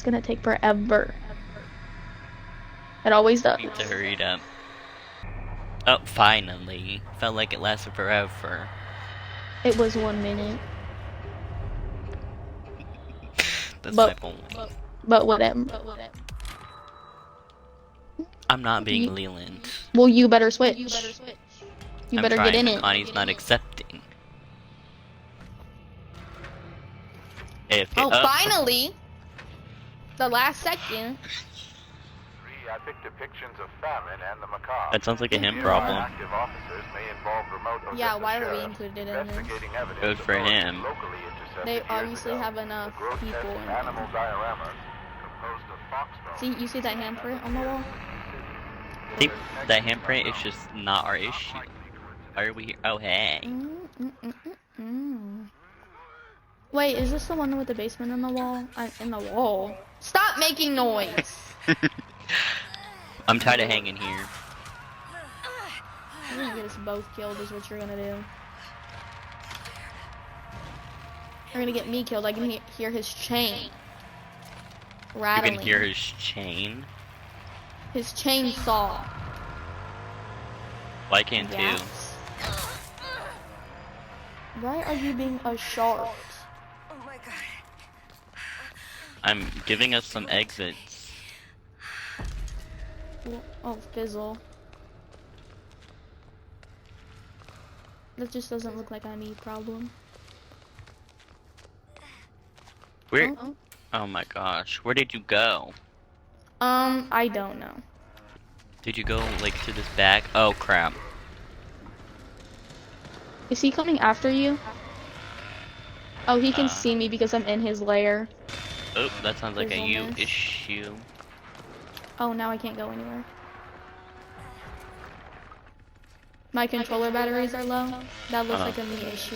gonna take forever. It always does. Need to hurry it up. Oh, finally. Felt like it lasted forever. It was 1 minute. That's my point. But whatever. I'm not being Leland. Well, you better switch. You I'm better trying, get in but it. Connie's not accepting. AFK. Oh, finally! The last second. Epic depictions of famine and the macabre. That sounds like a him problem. Active officers may involve remote Yeah, why are we included in this? Good for him. They obviously have enough people in animal them. dioramas composed of foxbones. See, you see that handprint on the wall? See, that handprint is just not our issue. Why are we here? Oh, hey. Wait, is this the one with the basement in the wall? In the wall. Stop making noise! I'm tired of hanging here. You're gonna get us both killed is what you're gonna do. You're gonna get me killed. I can hear his chain rattling. You can hear his chain? His chainsaw. Well, I can too. Yes. Why are you being a shark? Oh my god. I'm giving us some exits. Oh, fizzle. That just doesn't look like a me problem. Where? Oh my gosh. Where did you go? I don't know. Did you go, like, to this back? Oh, crap. Is he coming after you? Oh, he can see me because I'm in his lair. Oh, that sounds like a you Fizzleness. issue. Oh, now I can't go anywhere. My controller batteries are low. That looks like a me issue.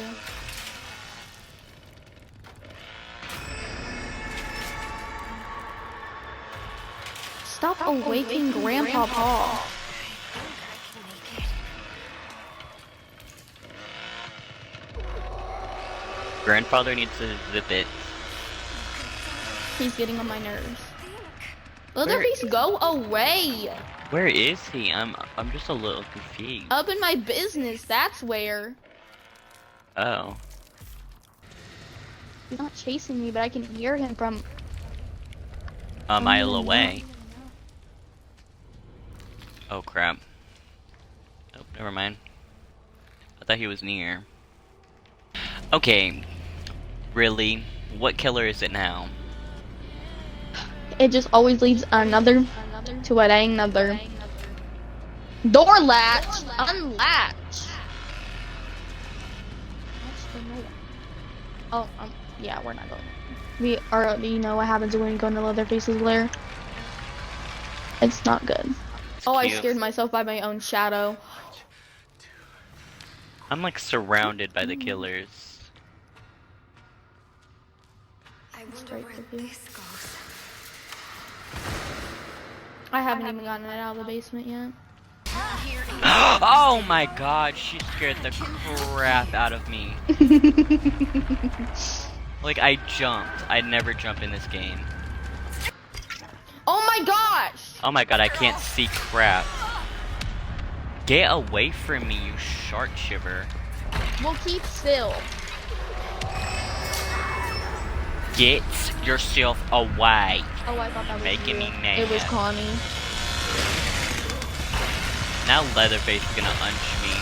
Stop awaking Grandpa Paul. Grandfather needs to zip it. He's getting on my nerves. Leatherface, go away! Where is he? I'm just a little confused. Up in my business, that's where. Oh. He's not chasing me, but I can hear him from A mile away. Oh crap. Oh, never mind. I thought he was near. Okay. Really? What killer is it now? It just always leads another to another. Door latch! Unlatch! Oh, yeah, we're not going. We already know what happens when we go into Leatherface's lair. It's not good. Oh, I Cute. scared myself by my own shadow. I'm like surrounded by the killers. I wonder Straight where to you. this goes. I haven't even gotten it out of the basement yet. Oh my god, she scared the crap out of me. Like, I jumped. I'd never jump in this game. Oh my gosh! Oh my god, I can't see crap. Get away from me, you shark shiver. Well, keep still. Get yourself away. Oh, I thought that was Making you. me mad. It was Connie. Now Leatherface is gonna unch me.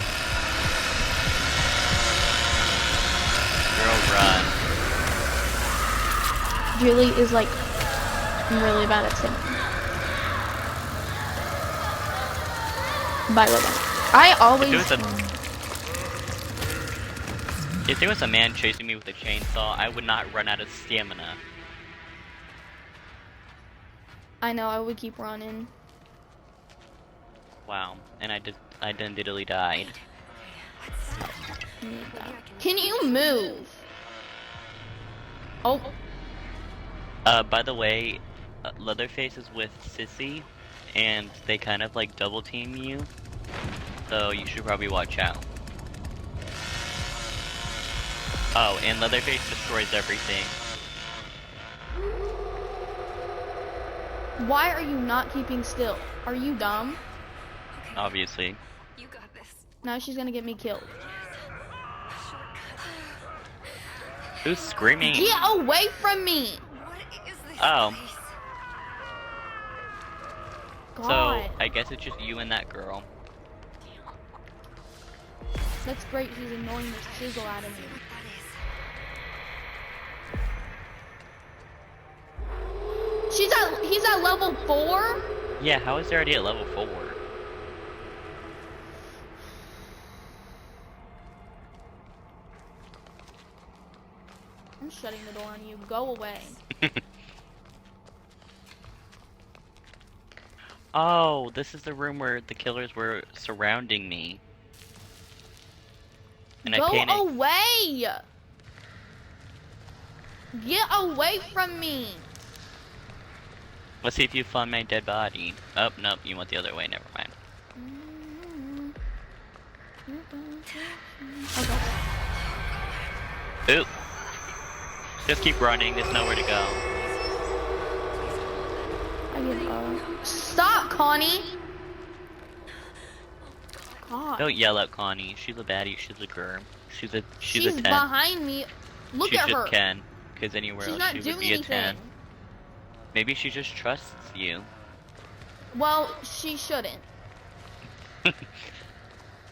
Girl, run. Julie is like really bad at singing. By the way, I always. If there was a man chasing me with a chainsaw, I would not run out of stamina. I know, I would keep running. Wow, and I done diddly died. Can you move? Oh, By the way, Leatherface is with Sissy, and they kind of like double team you, so you should probably watch out. Oh, and Leatherface destroys everything. Why are you not keeping still? Are you dumb? Obviously. You got this. Now she's gonna get me killed. Who's screaming? Get away from me! What is this Oh. place? So, God. I guess it's just you and that girl. That's great, she's annoying the sizzle out of me. He's at level 4? Yeah, how is he already at level 4? I'm shutting the door on you. Go away. Oh, this is the room where the killers were surrounding me. And I Go panicked. away! Get away from me! Let's see if you find my dead body. Oh, nope, you went the other way, never mind. Okay. Ooh. Just keep running, there's nowhere to go. I give up. Stop, Connie! God. Don't yell at Connie, she's a baddie, she's a girl. She's a She's 10. behind me. Look She at her. just can, because anywhere She's else not she would doing be a 10. anything. Maybe she just trusts you. Well, she shouldn't.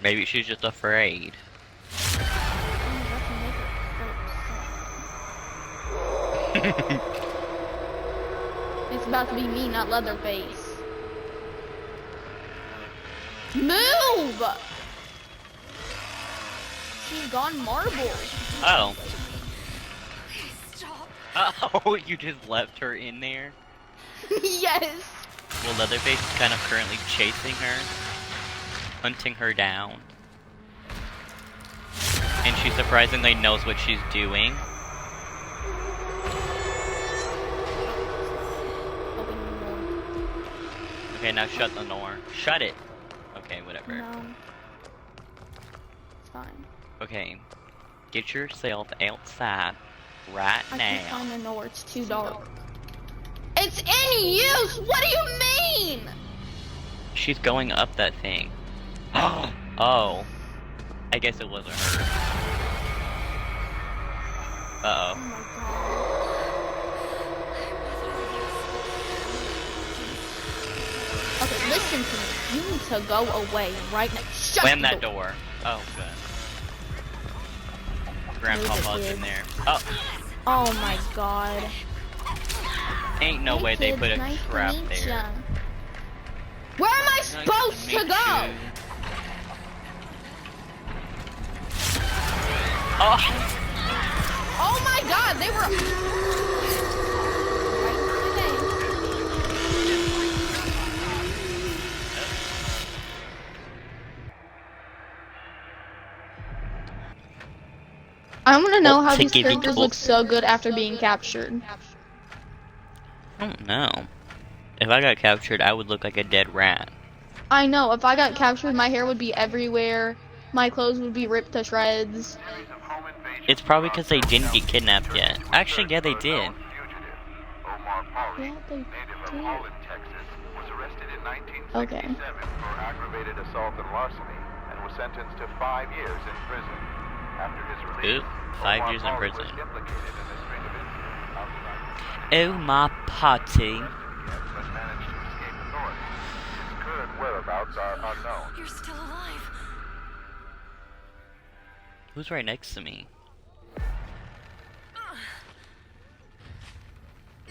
Maybe she's just afraid. It's about to be me, not Leatherface. Move! She's gone marble. Oh. Stop. Oh, you just left her in there? Yes. Well, Leatherface is kind of currently chasing her, hunting her down. And she surprisingly knows what she's doing. Open the door. Okay, now shut the door. Shut it! Okay, whatever. No. It's fine. Okay, get yourself outside right I now. can't find the door. It's too dark. It's in use! What do you mean? She's going up that thing. Oh. I guess it wasn't her. Oh Uh-oh. my god. Okay, listen to me. You need to go away right now. Shut Slam the that door. Oh, good. Grandpa's in there. Oh, Oh my god. ain't no Hey, way they kids, put a nice to trap meet there. ya. Where am I Nice supposed to meet go? you. Oh, Oh my god, they were. I want to know how To these give you characters gold. look so good after being captured. I don't know. If I got captured, I would look like a dead rat. I know, if I got captured, my hair would be everywhere. My clothes would be ripped to shreds. It's probably because they didn't get kidnapped yet. Actually, yeah, they did. Yeah, they Native of did. Holland, Texas, was arrested in 1967 Okay. for aggravated assault and larceny and was sentenced to 5 years in prison. After his release, Ooh, 5 Omar years in Polly prison. was implicated in a string of incidents outside Oh, my potty. but managed to escape authorities. His current whereabouts are unknown. You're still alive. Who's right next to me?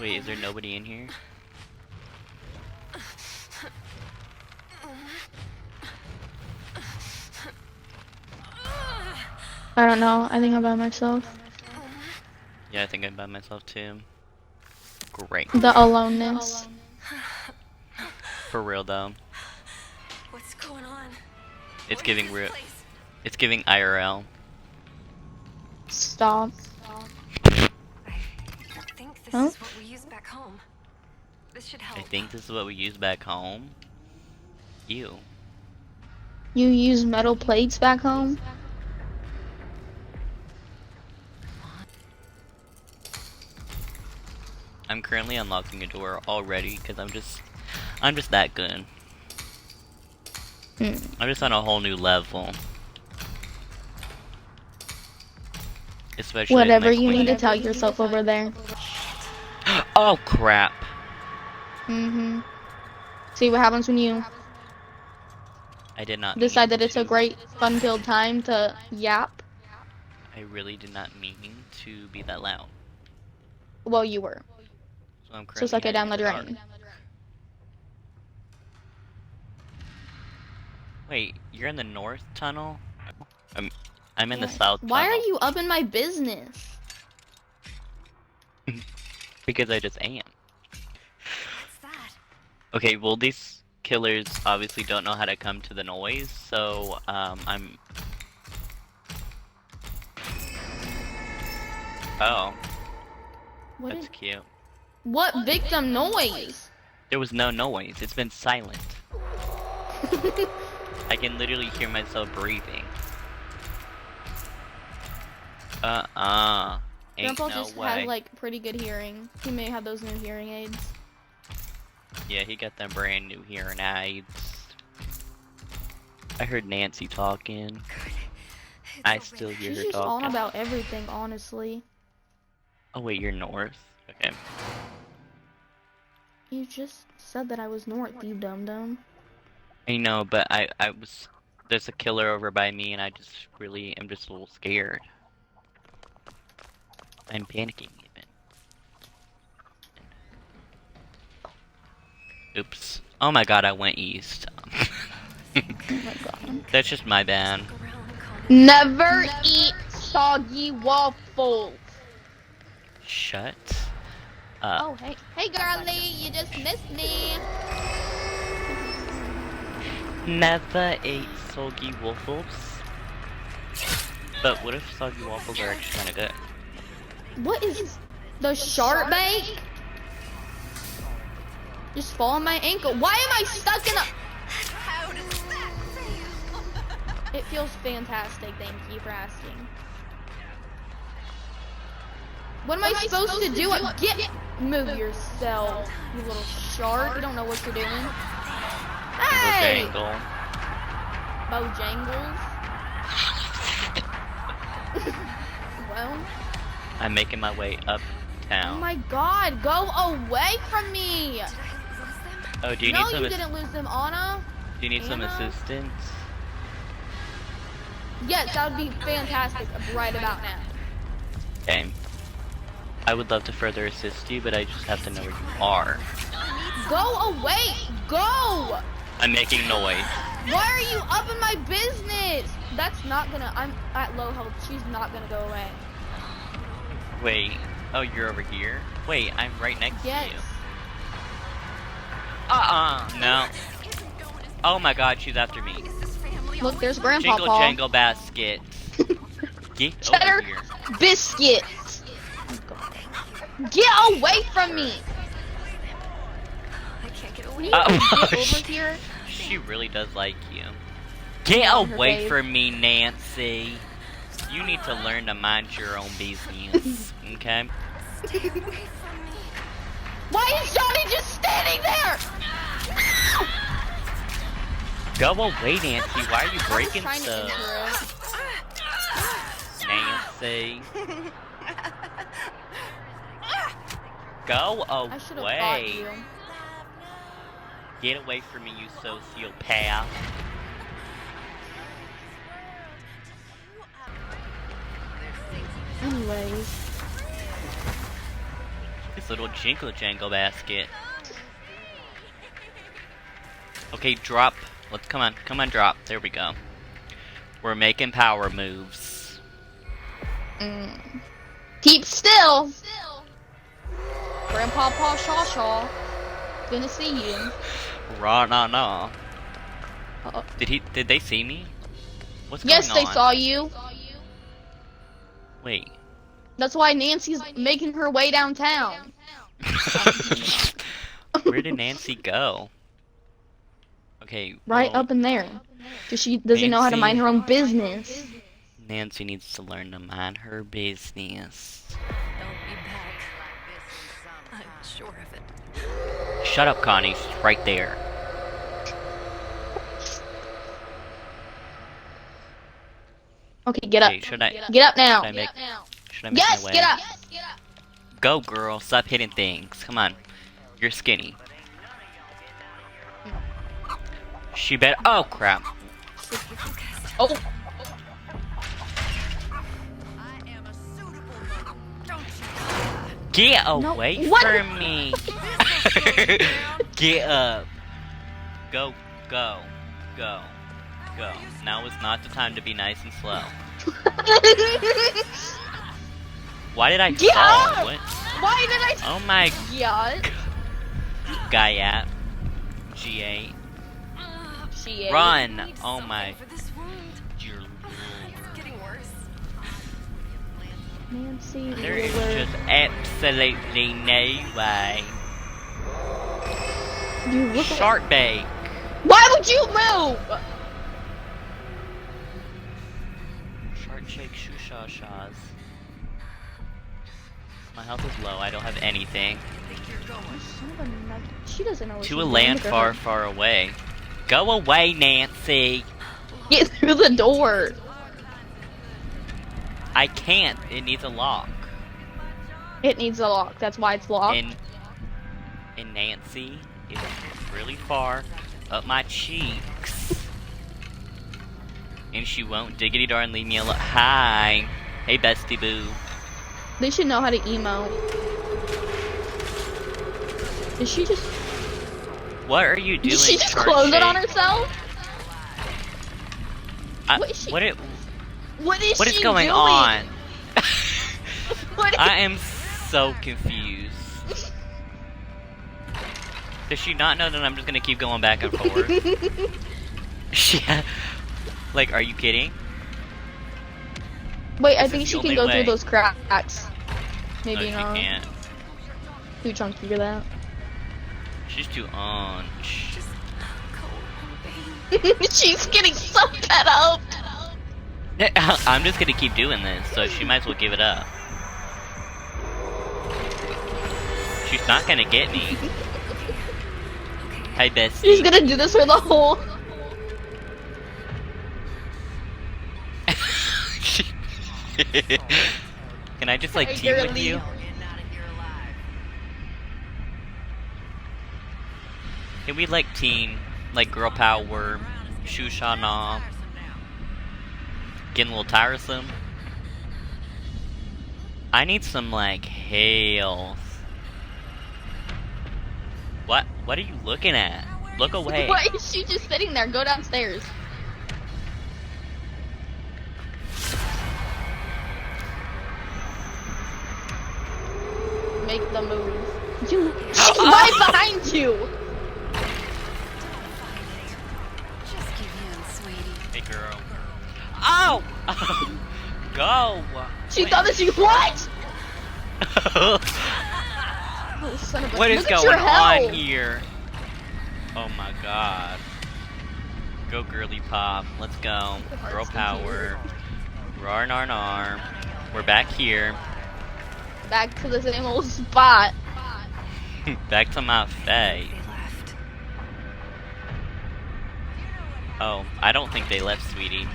Wait, is there nobody in here? I don't know. I think I'm by myself. Yeah, I think I'm by myself too. Great. The aloneness. For real though. What's going on? It's What giving is real. this place? It's giving IRL. Stop. I think this Huh? is what we use back home. This should help. I think this is what we use back home. Ew. You use metal plates back home? I'm currently unlocking a door already because I'm just that good. I'm just on a whole new level. Especially Whatever with my you need to queen. tell yourself over there. Oh crap! See what happens when you I did not decide mean that it's a to- great, fun-filled time to yap. I really did not mean to be that loud. Well, you were. So I'm So currently suck it down the heading to drain. Wait, you're in the north tunnel? I'm in the south tunnel. Why are you up in my business? Because I just am. What's that? Okay, well these killers obviously don't know how to come to the noise, so I'm. Oh, What that's is? cute. What victim noise? There was no noise. It's been silent. I can literally hear myself breathing. Ain't Grandpa no just way. had like pretty good hearing. He may have those new hearing aids. Yeah, he got them brand new hearing aids. I heard Nancy talking. It's I over still there. hear She's her just on talking. about everything, honestly. Oh wait, you're north? Okay. You just said that I was north, you dum dum. I know, but I was... There's a killer over by me and I just really am just a little scared. I'm panicking even. Oops. Oh my god, I went east. Oh my god. That's just my bad. Go around and calm Never eat soggy waffles. Shut Oh, hey. Hey, Girlie, you just missed me. Never ate soggy waffles. But what if soggy waffles are actually kind of good? What is the sharp bait? Just fall on my ankle. Why am I stuck in a? How does that feel? It feels fantastic. Thank you for asking. What am I supposed to do? Move yourself, you little shark. You don't know what you're doing. Hey, Jangle. Bojangles. Well, I'm making my way oh uptown. my God, go away from me. Did I lose them? Oh, do you No, need some? you didn't lose them, Anna. Do you need some Anna? assistance? Yes, that would be fantastic right about now. Okay. I would love to further assist you, but I just have to know where you are. Go away. Go. I'm making noise. Why are you up in my business? That's not gonna. I'm at low health. She's not gonna go away. Wait. Oh, you're over here? Wait, I'm right next Yes. to you. No. Oh my god, she's after me. Is this family Look, there's Grandpa Jingle Paul. jangle basket. Get Cheddar over here. biscuits. Get away from me. I can't get Can away. you Oh, get over here? She really does like you. Get On her away face. from me, Nancy. You need to learn to mind your own business, okay? Stay away from me. Why is Johnny just standing there? Go away, Nancy. Why are you I was breaking trying to stuff? enter it. Nancy. Go I should have fought away. you. Get away from me, you sociopath. Anyways, This little jingle jangle basket. Okay, drop. Let's come on, drop. There we go. We're making power moves. Keep still. Grandpa Paul Shaw Shaw. Gonna see you. Rah nah nah. Uh-oh. Did they see me? What's Yes, going they on? saw you. Wait. That's why Nancy's making her way downtown. Where did Nancy go? Okay. Right well, up in there. Cause she doesn't know how to mind her own business. Nancy needs to learn to mind her business. Don't be back. sure of it. Shut up, Connie. She's right there. Okay, get up. Okay, should I Get up now. should I make my Yes, way? get up. Go, girl. Stop hitting things. Come on. You're skinny. She bet. Oh crap. Oh, I am a suitable mother, don't you? Get No, away what? from me. Get up. Go, go, go, go. Now is not the time to be nice and slow. Why did I Get fall? up! What? Why did I? Oh my Yeah. Guyat. G8. She Run! Need Oh something my. for this wound. Dear It's getting worse. Nancy. There is Wheeler. just absolutely no way. You look. Shark bait. Why would you move? Shark shake shoo-sha-shas. My health is low. I don't have anything. Son of a nug- She doesn't know what To she's a doing. land Look at far, her. far away. Go away, Nancy. Get through the door. I can't. It needs a lock. It needs a lock. That's why it's locked. And Nancy is really far up my cheeks. And she won't diggity darn leave me alone. Hi. Hey, bestie boo. They should know how to emote. Is she just? What are you doing? Did she just Shark close it Shake? on herself? What is What is what is she going doing? on? What is... I am so confused. Does she not know that I'm just gonna keep going back and forth? Yeah. Like, are you kidding? Wait, I This think is she the can only go way. through those cracks. Maybe No, she not. can't. Too chunky for that. She's too unch. She's getting so fed up. I'm just gonna keep doing this, so she might as well give it up. She's not gonna get me. Hi, bestie. She's gonna do this for the whole. Can I just like Hey, team with girly. you? Can we like team, like girl power, shusha na? Getting a little tiresome. I need some like health. What? What are you looking at? Look away. Why is she just sitting there? Go downstairs. Make the move. You. She's right behind you. Just give in, sweetie. Hey, girl. Oh! Go! She Wait. thought that she what? Oh, son of a. What is Look at going your health. on here? Oh my god. Go girly pop. Let's go. Girl power. Rar nar nar. We're back here. Back to the same old spot. Back to my face. They left. Oh, I don't think they left, sweetie.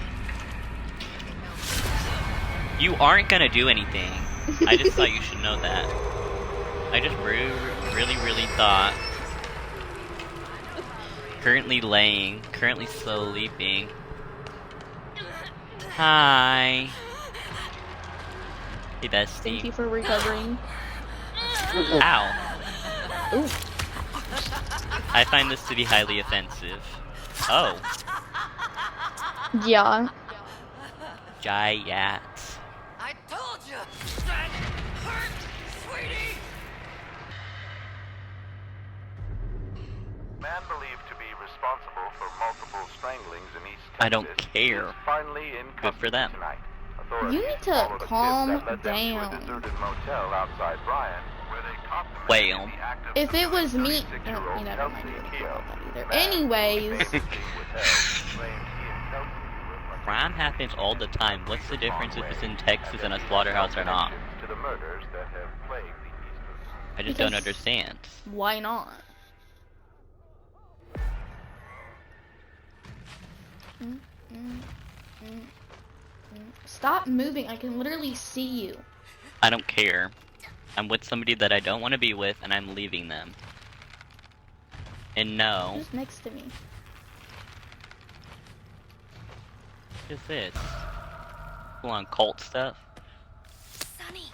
You aren't gonna do anything. I just thought you should know that. I just really thought. Currently laying. Currently sleeping. Hi. Hey, Thank you bestie. for recovering. Ow. Ooh. I find this to be highly offensive. Oh. Yeah. Giant. I told you! That hurt, sweetie! Man believed to be responsible for multiple stranglings in East Texas I don't care. is finally in Good for custody them. tonight. You need to Authorities followed a tip calm that led them to a down. deserted motel outside Bryan, where they caught the man Well. in the act of If it was me, 36-year-old you know, I don't mind Kelsey you Keel. about that either. Man Anyways, being withheld claimed he and Kelsey were Crime happens all the time. What's the difference if it's in Texas and a slaughterhouse or not? to the murders that have plagued the eastern I just don't Because- understand. Why not? Mm, mm, mm, mm. Stop moving. I can literally see you. I don't care. I'm with somebody that I don't want to be with, and I'm leaving them. And no, Who's next to me? just this. Full on cult stuff. Sonny.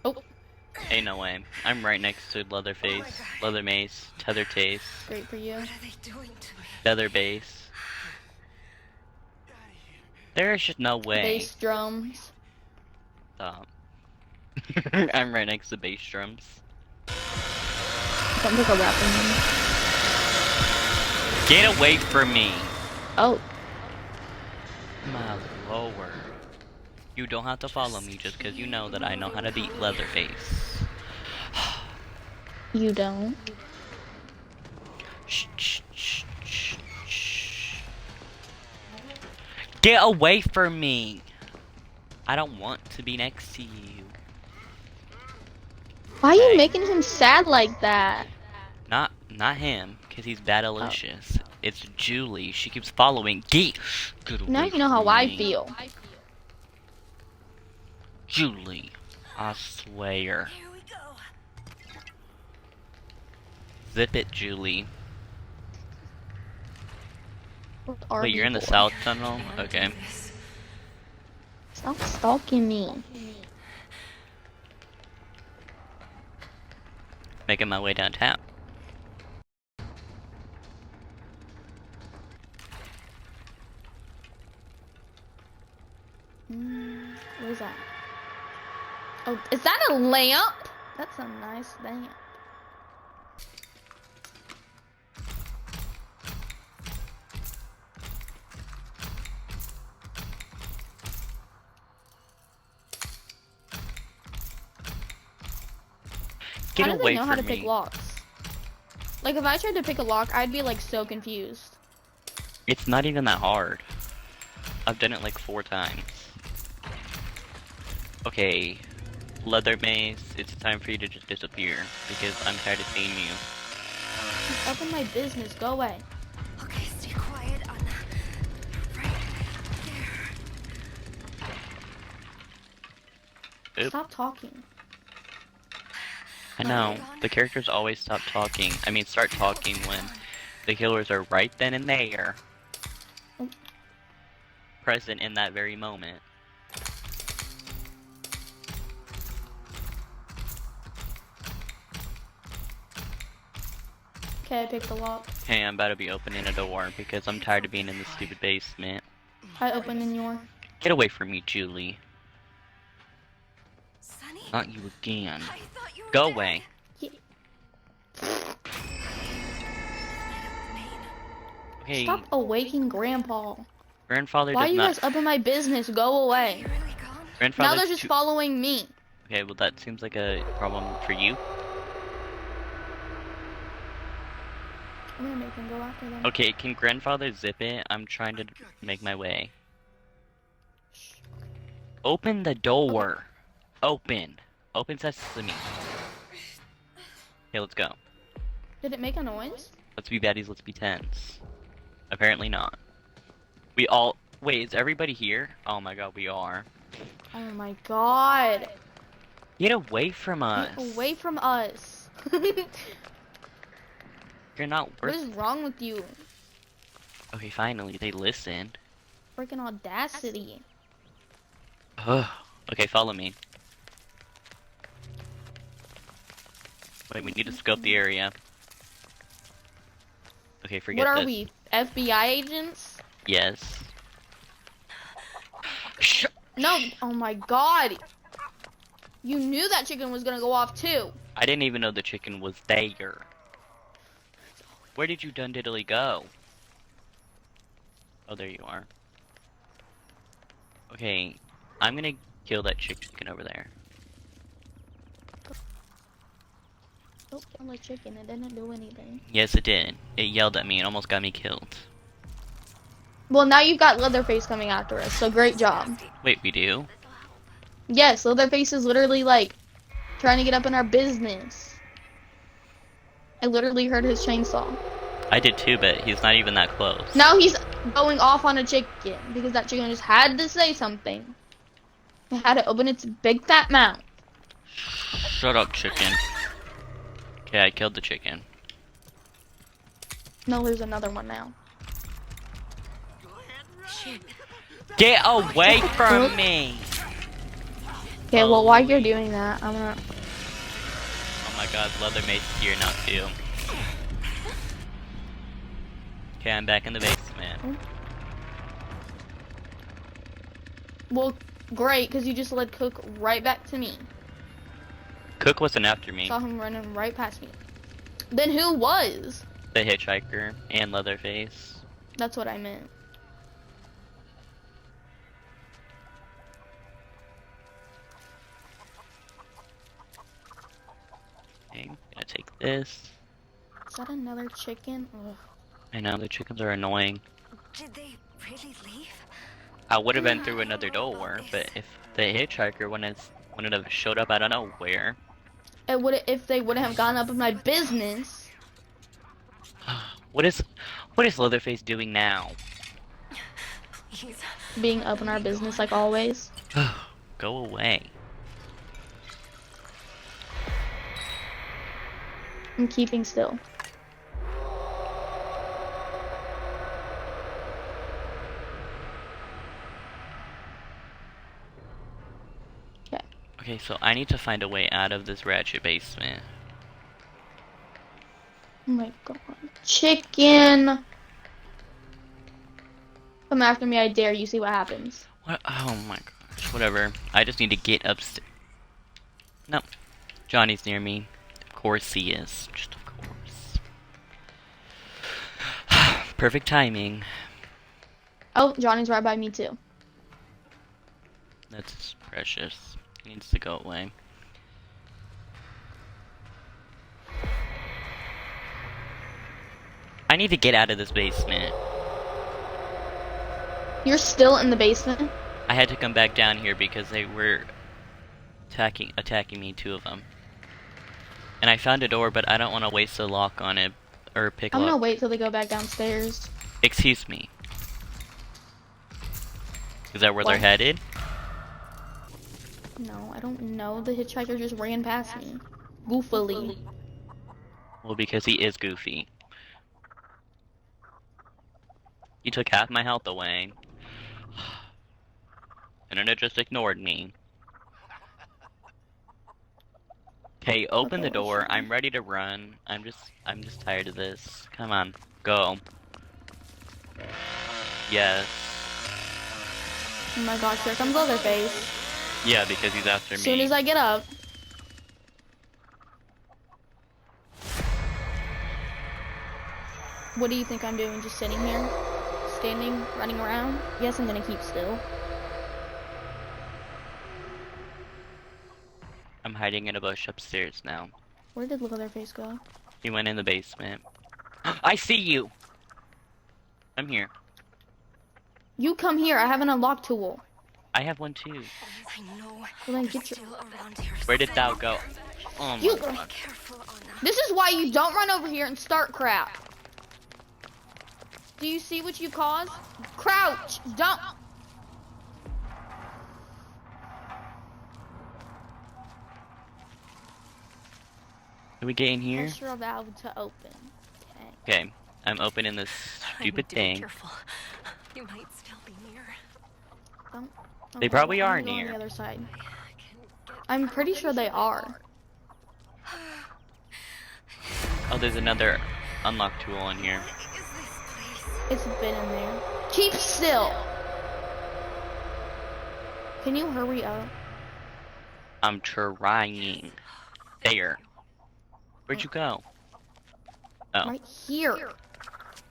Oh, Ain't no way. I'm right next to Leatherface, Leathermace, Tethertace, great for you. What are they doing to me? Featherbase. There's just no way. Bass drums. Stop. I'm right next to bass drums. Sounds like a rapper name. Get away from me! Oh, My lord. You don't have to follow me just because you know that I know how to beat Leatherface. you don't. Shh, shh, shh, shh, shh. Get away from me! I don't want to be next to you. Why are you Hey. making him sad like that? Not him, because he's bad-alicious. It's Julie. She keeps following. Get away Now you know how from I me. feel. Julie. I swear. Here we go. Zip it, Julie. What Wait, you're in the RB4? south tunnel? Okay. Stop stalking me. Making my way downtown. What is that? Oh, is that a lamp? That's a nice lamp. Get How do away they know from how to me. pick locks? Like, if I tried to pick a lock, I'd be like so confused. It's not even that hard. I've done it like 4 times. Okay, Leathermace, it's time for you to just disappear because I'm tired of seeing you. It's up in my business. Go away. Okay, stay quiet. On right there. Oop. Stop talking. I know, the characters always stop talking. I mean, start talking when the killers are right then and there. Oh. Present in that very moment. Okay, I picked the lock. Hey, I'm about to be opening a door because I'm tired of being in this stupid basement. I opened in your. Get away from me, Julie. Sonny? Not you again. I thought you were Go dead. away. Okay, Stop awaking Grandpa. grandfather Why are does you not. guys up in my business? Go away. You really gone? Now Grandfather's they're just too- following me. Okay, well that seems like a problem for you. I'm gonna make them go after them. Okay, can grandfather zip it? I'm trying to make my way. Open the door. Open. Open sesame. Okay, let's go. Did it make a noise? Let's be baddies, let's be tense. Apparently not. We all... Wait, is everybody here? Oh my god, we are. Oh my god. Get away from us. Get away from us. You're not What worth... is wrong with you? Okay, finally, they listened. Freaking audacity. Ugh. Okay, follow me. Wait, we need to scope the area. Okay, forget What are this. we? FBI agents? Yes. Shh. No. Oh my god. You knew that chicken was gonna go off too. I didn't even know the chicken was there. Where did you dun diddly go? Oh, there you are. Okay, I'm gonna kill that chicken over there. Don't kill the chicken. It didn't do anything. Yes, it did. It yelled at me and almost got me killed. Well, now you've got Leatherface coming after us, so great job. Wait, we do? Yes, Leatherface is literally like Trying to get up in our business. I literally heard his chainsaw. I did too, but he's not even that close. Now he's going off on a chicken because that chicken just had to say something. It had to open its big fat mouth. Shut up, chicken. Okay, I killed the chicken. No, there's another one now. Get away from me! Okay, well, while you're doing that, I'm gonna... Oh my god, Leathermace is here now too. Okay, I'm back in the basement. Well, great, because you just led Cook right back to me. Cook wasn't after me. Saw him running right past me. Then who was? The hitchhiker and Leatherface. That's what I meant. Okay, gonna take this. Is that another chicken? Ugh. I know, the chickens are annoying. Did they really leave? I would have been through another door, but if the hitchhiker wouldn't have showed up out of nowhere. It would if they wouldn't have gone up in my business. What is Leatherface doing now? He's being up in our business like always. Go away. I'm keeping still. Okay. Okay, so I need to find a way out of this ratchet basement. Oh my god. Chicken! Come after me, I dare you, see what happens. What? Oh my gosh, whatever. I just need to get upstairs. No. Johnny's near me. Of course he is. Just of course. Perfect timing. Oh, Johnny's right by me too. That's precious. He needs to go away. I need to get out of this basement. You're still in the basement? I had to come back down here because they were attacking me, two of them. And I found a door, but I don't want to waste a lock on it or pick I'm lock. gonna wait till they go back downstairs. Excuse me. Is that where What? they're headed? No, I don't know. The hitchhiker just ran past me. Goofily. Well, because he is goofy. He took half my health away. And then it just ignored me. Okay, open the door. I'm ready to run. I'm just tired of this. Come on, go. Yes. Oh my gosh, here comes Leatherface. Yeah, because he's after me. As soon as I get up. What do you think I'm doing? Just sitting here? Standing? Running around? Yes, I'm gonna keep still. I'm hiding in a bush upstairs now. Where did Leatherface go? He went in the basement. I see you! I'm here. You come here. I have an unlock tool. I have one too. I know. Well, then they're get your... still around here. Where did thou go? Oh my You- god. Careful, Anna. This is why you don't run over here and start crap. Do you see what you caused? Crouch! Don't! Can we get in here? Pressure valve to open. Okay. Okay, I'm opening this stupid Be thing. careful. You might still be near. Don't They go. probably I'm are gonna go on near. the other side. I can get I'm pretty sure they are. Oh, there's another unlock tool in here. Is this place? It's been in there. Keep still. Can you hurry up? I'm trying. There. Where'd you go? Oh. Right here.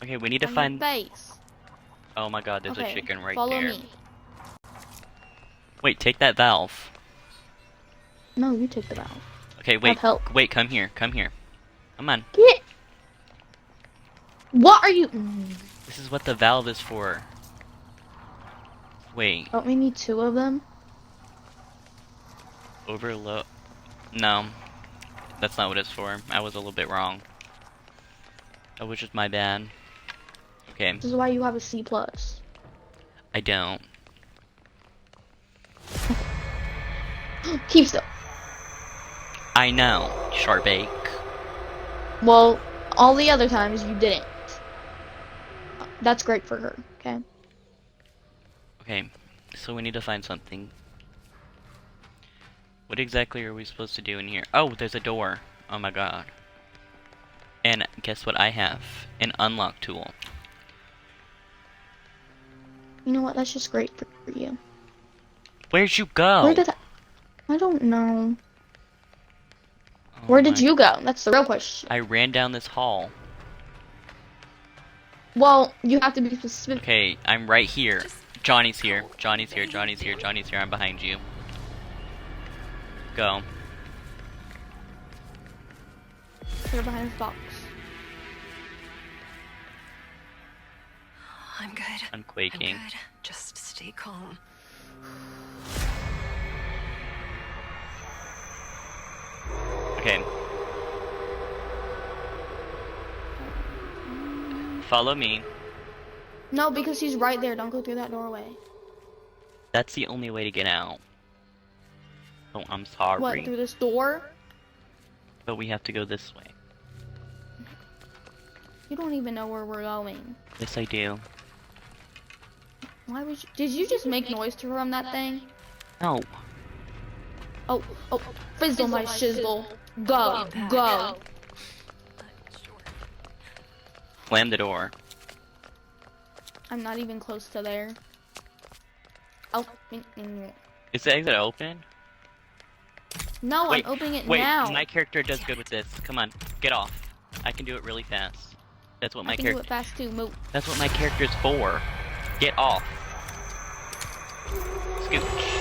Okay, we need to On find. the base. Oh my god, there's a Okay, chicken right follow there. me. Wait, take that valve. No, you take the valve. Okay, wait. help. Wait, come here. Come here. Come on. Get! What are you? This is what the valve is for. Wait, Don't we need two of them? overload. No, that's not what it's for. I was a little bit wrong. That was just my bad. Okay, This is why you have a C plus. I don't. Keep still. I know, Sharpake. Well, all the other times you didn't. That's great for her, okay? Okay, so we need to find something. What exactly are we supposed to do in here? Oh, there's a door. Oh my god. And guess what I have? An unlock tool. You know what? That's just great for you. Where'd you go? Where did I don't know. Oh Where did my- you go? That's the real question. I ran down this hall. Well, you have to be specific. Okay, I'm right here. Johnny's here. Johnny's here. Johnny's here. Johnny's here. I'm behind you. Go. Put her behind this box. I'm good. I'm quaking. I'm good. Just stay calm. Okay. Follow me. No, because he's right there. Don't go through that doorway. That's the only way to get out. Oh, I'm sorry. What, through this door? But we have to go this way. You don't even know where we're going. Yes, I do. Why would you... Did you just make noise from that thing? No. Oh, fizzle my shizzle. Go, go. Slam the door. I'm not even close to there. Oh, Is the exit open? no, Wait, I'm opening it wait, now. my character does good with this. Come on, get off. I can do it really fast. That's what my I can do character. it fast too. Move. That's what my character's for. Get off. Scooch.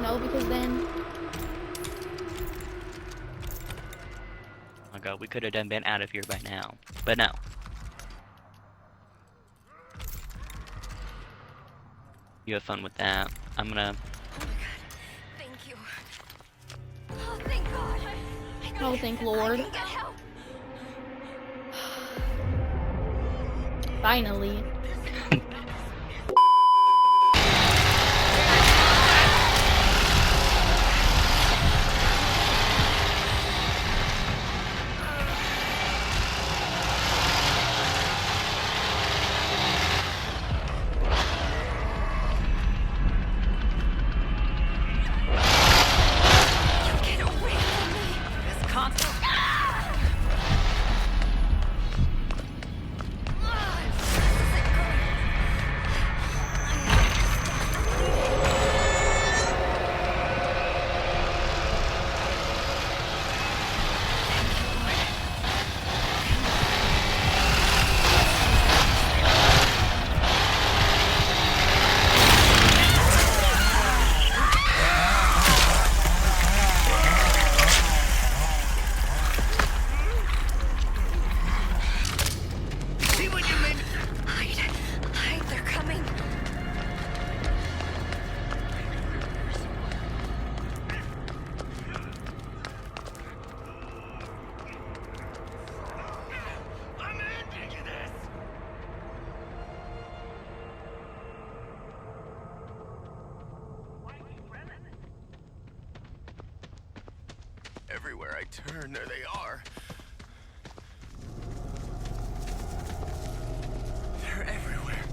No, because then... Oh my god, we could have done been out of here by now. But no. You have fun with that. I'm gonna... Thank you. Oh, thank God. Oh, thank Lord. I can get help. Finally. Get away from me. This console. See what you made? Hide, they're coming. I'm ending this. Everywhere I turn, there they are. They're everywhere.